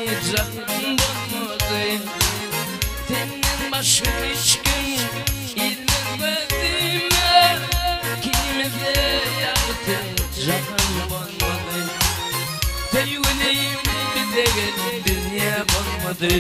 canım olmadı. Senden başka hiç gün ilmezime, kimse yaptı canım olmadı. Sevgilim bize geldi dünya olmadı.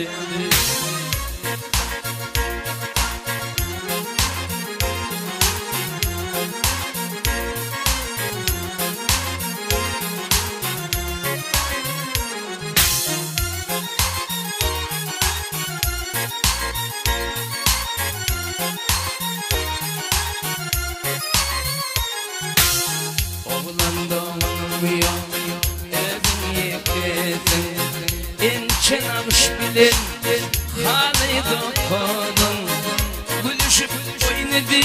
Oğlan doğmuyor, evin yıkıldın. İnçen almış bilin, hali dokudun. Gülüşüp oynadı,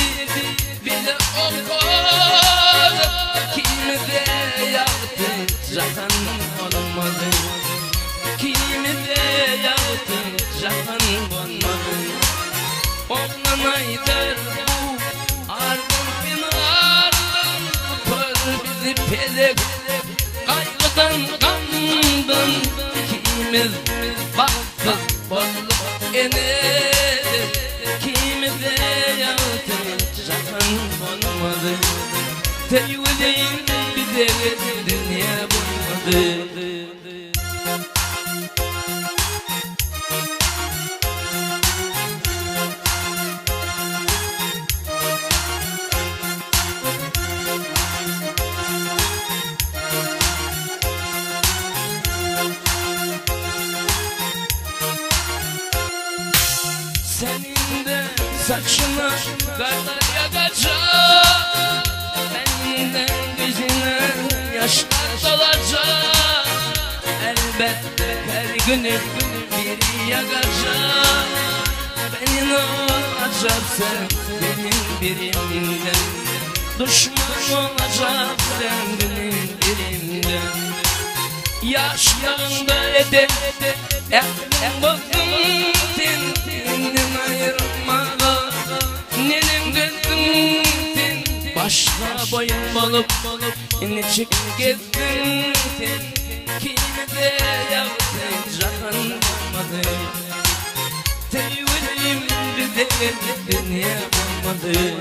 bile okudu. Kimi de yaptı, zaten olmadı. Kimi de yaptı, zaten olmadı. Oğlan aydır bu, ardın pelek, kaygıdan kandım. Kimiz baktı bolluk ene, kimi de yaptı şakan olmadı. Sevgilim bize dünya bulmadı. Senin de saçına karlar yakacak, benim de gözüne yaşlar dolacak. Elbette her günü biri yakacak. Benim olacaksın benim birimden, düşman olacaksın benim birimden. Yaşlarında eder bakın senden ayırmağa, nenem gözüm sen başka boyun bulup ne çıkıp gezdin sen. Kimi de yaptın can olmadı. Sevgilim bize dünya olmadı.